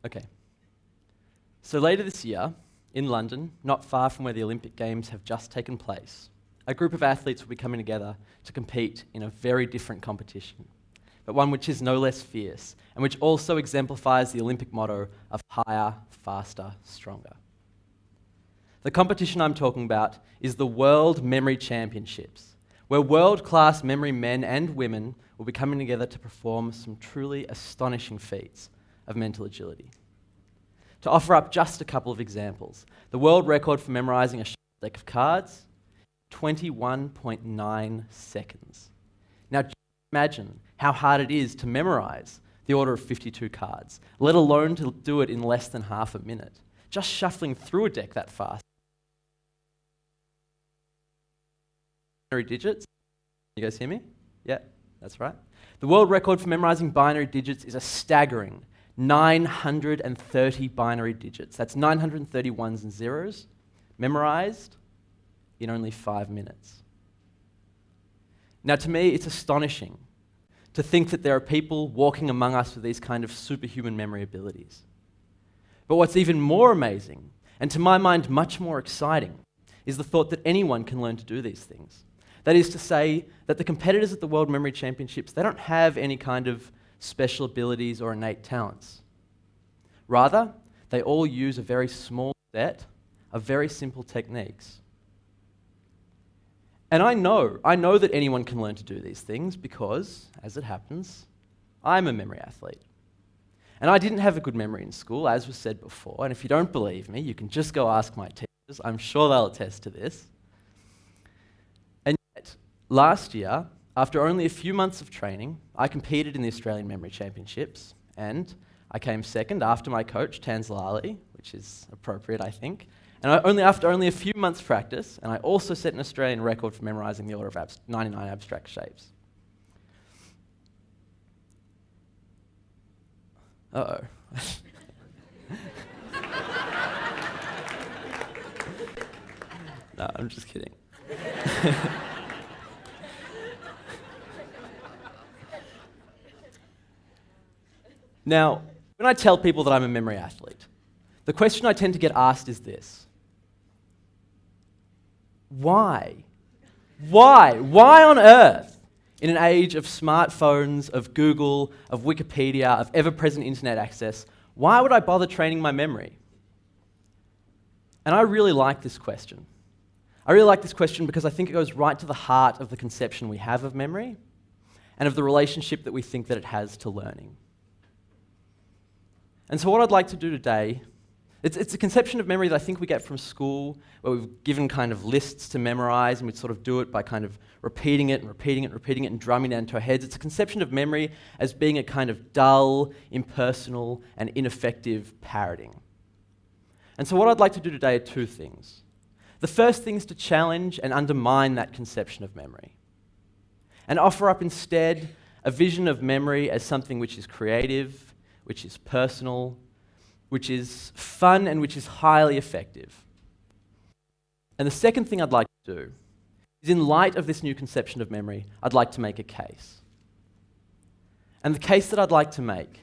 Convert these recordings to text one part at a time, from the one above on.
Okay. So later this year, in London, not far from where the Olympic Games have just taken place, a group of athletes will be coming together to compete in a very different competition, but one which is no less fierce and which also exemplifies the Olympic motto of higher, faster, stronger. The competition I'm talking about is the World Memory Championships, where world-class memory men and women will be coming together to perform some truly astonishing feats of mental agility. To offer up just a couple of examples, the world record for memorizing a deck of cards, 21.9 seconds. Now, just imagine how hard it is to memorize the order of 52 cards, let alone to do it in less than half a minute. Just shuffling through a deck that fast. Binary digits. You guys hear me? Yeah, that's right. The world record for memorizing binary digits is a staggering 930 binary digits. That's 930 ones and zeros, memorized in only 5 minutes. Now, to me, it's astonishing to think that there are people walking among us with these kind of superhuman memory abilities. But what's even more amazing, and to my mind much more exciting, is the thought that anyone can learn to do these things. That is to say that the competitors at the World Memory Championships, they don't have any kind of special abilities or innate talents. Rather, they all use a very small set of very simple techniques. And I know that anyone can learn to do these things because, as it happens, I'm a memory athlete. And I didn't have a good memory in school, as was said before, and if you don't believe me, you can just go ask my teachers. I'm sure they'll attest to this. And yet, last year, after only a few months of training, I competed in the Australian Memory Championships, and I came second after my coach, Tansel Ali, which is appropriate, I think. And after only a few months' practice, and I also set an Australian record for memorizing the order of 99 abstract shapes. Uh-oh. No, I'm just kidding. Now, when I tell people that I'm a memory athlete, the question I tend to get asked is this. Why? Why? Why on earth, in an age of smartphones, of Google, of Wikipedia, of ever-present internet access, why would I bother training my memory? And I really like this question. I really like this question because I think it goes right to the heart of the conception we have of memory and of the relationship that we think that it has to learning. And so what I'd like to do today, it's a conception of memory that I think we get from school, where we've given kind of lists to memorize, and we sort of do it by kind of repeating it and repeating it and repeating it and drumming it into our heads. It's a conception of memory as being a kind of dull, impersonal, and ineffective parroting. And so what I'd like to do today are two things. The first thing is to challenge and undermine that conception of memory, and offer up instead a vision of memory as something which is creative, which is personal, which is fun, and which is highly effective. And the second thing I'd like to do is, in light of this new conception of memory, I'd like to make a case. And the case that I'd like to make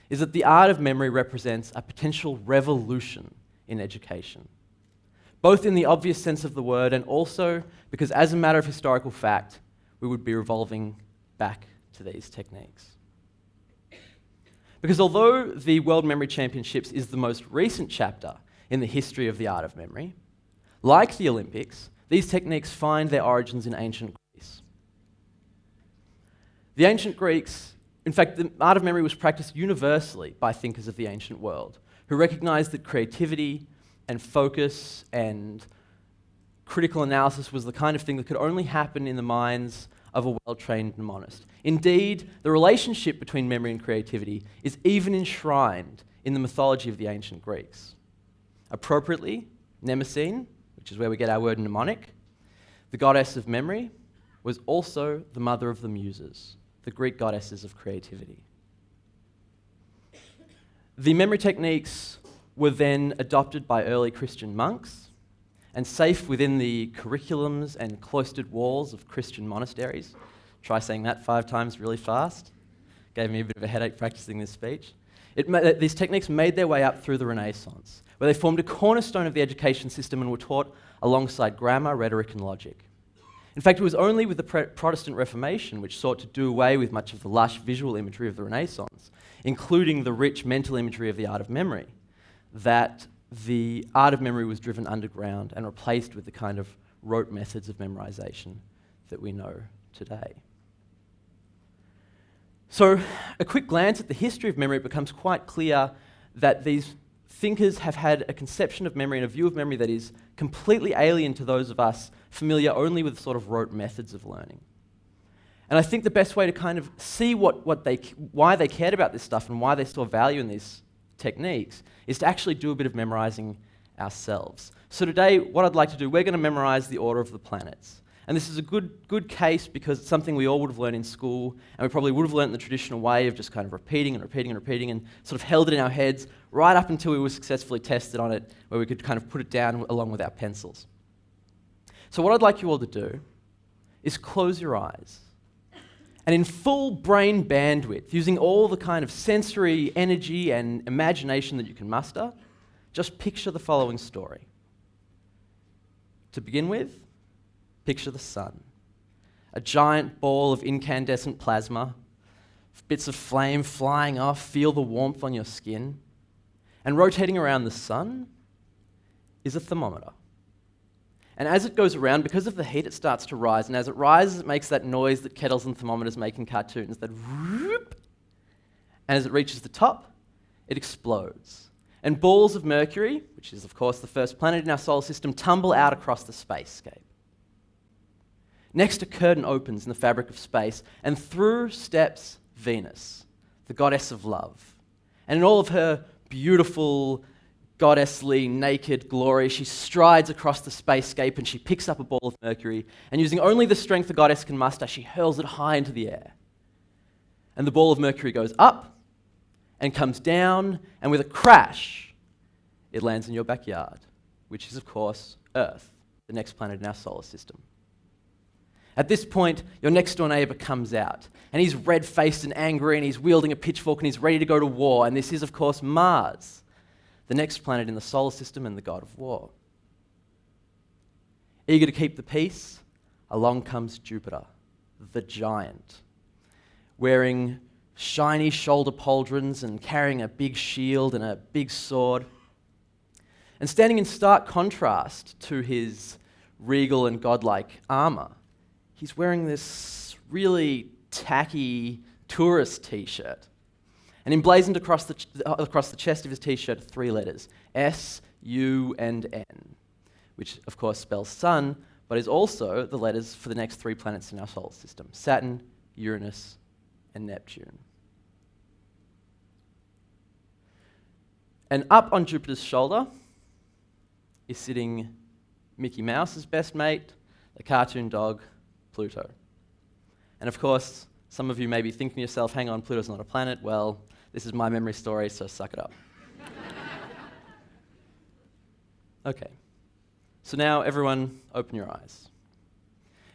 is that the art of memory represents a potential revolution in education, both in the obvious sense of the word and also because, as a matter of historical fact, we would be revolving back to these techniques. Because although the World Memory Championships is the most recent chapter in the history of the art of memory, like the Olympics, these techniques find their origins in ancient Greece. The ancient Greeks, in fact, the art of memory was practiced universally by thinkers of the ancient world, who recognized that creativity and focus and critical analysis was the kind of thing that could only happen in the minds of a well-trained mnemonist. Indeed, the relationship between memory and creativity is even enshrined in the mythology of the ancient Greeks. Appropriately, Mnemosyne, which is where we get our word mnemonic, the goddess of memory, was also the mother of the muses, the Greek goddesses of creativity. The memory techniques were then adopted by early Christian monks and safe within the curriculums and cloistered walls of Christian monasteries. Try saying that 5 times really fast. Gave me a bit of a headache practicing this speech. These techniques made their way up through the Renaissance, where they formed a cornerstone of the education system and were taught alongside grammar, rhetoric, and logic. In fact, it was only with the Protestant Reformation, which sought to do away with much of the lush visual imagery of the Renaissance, including the rich mental imagery of the art of memory, that the art of memory was driven underground and replaced with the kind of rote methods of memorization that we know today. So, a quick glance at the history of memory, it becomes quite clear that these thinkers have had a conception of memory and a view of memory that is completely alien to those of us familiar only with sort of rote methods of learning. And I think the best way to kind of see why they cared about this stuff and why they saw value in these techniques is to actually do a bit of memorizing ourselves. So today, what I'd like to do, we're going to memorize the order of the planets. And this is a good case because it's something we all would have learned in school, and we probably would have learned in the traditional way of just kind of repeating and repeating and repeating and sort of held it in our heads right up until we were successfully tested on it, where we could kind of put it down along with our pencils. So what I'd like you all to do is close your eyes. And in full brain bandwidth, using all the kind of sensory energy and imagination that you can muster, just picture the following story. To begin with, picture the sun. A giant ball of incandescent plasma, bits of flame flying off, feel the warmth on your skin. And rotating around the sun is a thermometer. And as it goes around, because of the heat, it starts to rise. And as it rises, it makes that noise that kettles and thermometers make in cartoons, that whoop. And as it reaches the top, it explodes. And balls of mercury, which is, of course, the first planet in our solar system, tumble out across the spacescape. Next, a curtain opens in the fabric of space, and through steps Venus, the goddess of love. And in all of her beautiful, goddessly, naked glory, she strides across the spacescape and she picks up a ball of mercury, and using only the strength the goddess can muster, she hurls it high into the air. And the ball of mercury goes up and comes down, and with a crash, it lands in your backyard, which is, of course, Earth, the next planet in our solar system. At this point, your next-door neighbour comes out, and he's red-faced and angry, and he's wielding a pitchfork, and he's ready to go to war, and this is, of course, Mars, the next planet in the solar system and the god of war. Eager to keep the peace, along comes Jupiter, the giant, wearing shiny shoulder pauldrons and carrying a big shield and a big sword. And standing in stark contrast to his regal and godlike armour, he's wearing this really tacky tourist t-shirt. And emblazoned across the chest of his t-shirt are 3 letters, S, U, and N, which of course spells sun, but is also the letters for the next 3 planets in our solar system, Saturn, Uranus, and Neptune. And up on Jupiter's shoulder is sitting Mickey Mouse's best mate, the cartoon dog, Pluto. And of course, some of you may be thinking to yourself, hang on, Pluto's not a planet. Well, this is my memory story, so suck it up. Okay, so now everyone open your eyes.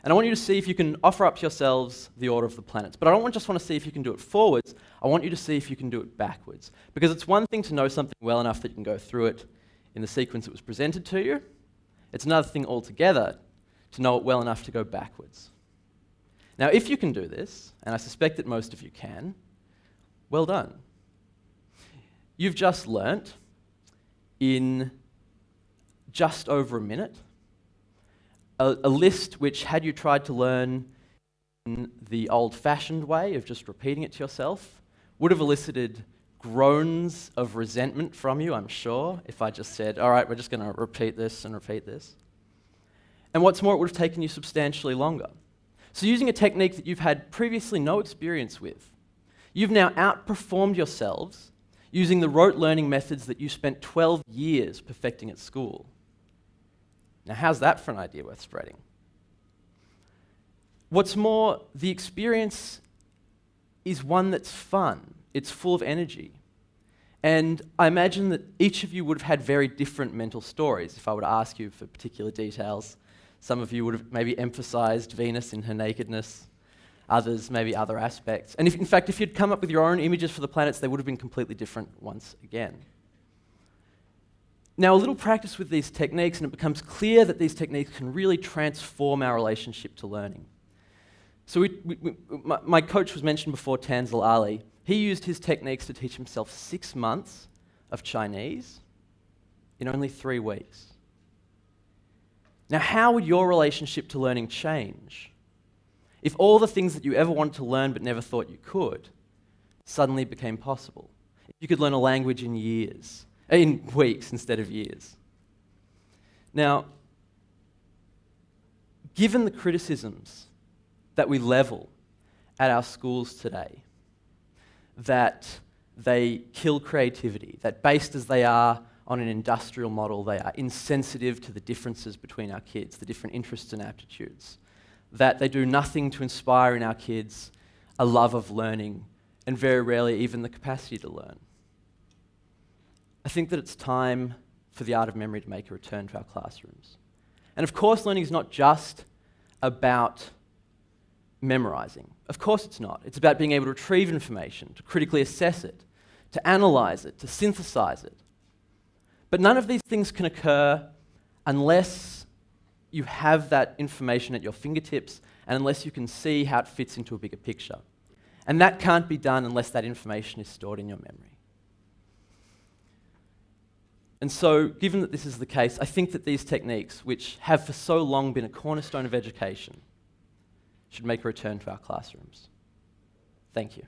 And I want you to see if you can offer up to yourselves the order of the planets. But I don't just want to see if you can do it forwards, I want you to see if you can do it backwards. Because it's one thing to know something well enough that you can go through it in the sequence it was presented to you. It's another thing altogether to know it well enough to go backwards. Now, if you can do this, and I suspect that most of you can, well done. You've just learnt in just over a minute a list which, had you tried to learn in the old-fashioned way of just repeating it to yourself, would have elicited groans of resentment from you, I'm sure, if I just said, all right, we're just going to repeat this and repeat this. And what's more, it would have taken you substantially longer. So using a technique that you've had previously no experience with, you've now outperformed yourselves using the rote learning methods that you spent 12 years perfecting at school. Now, how's that for an idea worth spreading? What's more, the experience is one that's fun. It's full of energy. And I imagine that each of you would have had very different mental stories if I were to ask you for particular details. Some of you would have maybe emphasized Venus in her nakedness. others, maybe other aspects. And in fact, if you'd come up with your own images for the planets, they would have been completely different once again. Now, a little practice with these techniques, and it becomes clear that these techniques can really transform our relationship to learning. So my coach was mentioned before, Tansel Ali. He used his techniques to teach himself 6 months of Chinese in only 3 weeks. Now, how would your relationship to learning change if all the things that you ever wanted to learn but never thought you could suddenly became possible? If you could learn a language in weeks instead of years. Now, given the criticisms that we level at our schools today, that they kill creativity, that based as they are on an industrial model, they are insensitive to the differences between our kids, the different interests and aptitudes, that they do nothing to inspire in our kids a love of learning, and very rarely even the capacity to learn. I think that it's time for the art of memory to make a return to our classrooms. And of course, learning is not just about memorizing. Of course it's not. It's about being able to retrieve information, to critically assess it, to analyze it, to synthesize it. But none of these things can occur unless you have that information at your fingertips and unless you can see how it fits into a bigger picture. And that can't be done unless that information is stored in your memory. And so, given that this is the case, I think that these techniques, which have for so long been a cornerstone of education, should make a return to our classrooms. Thank you.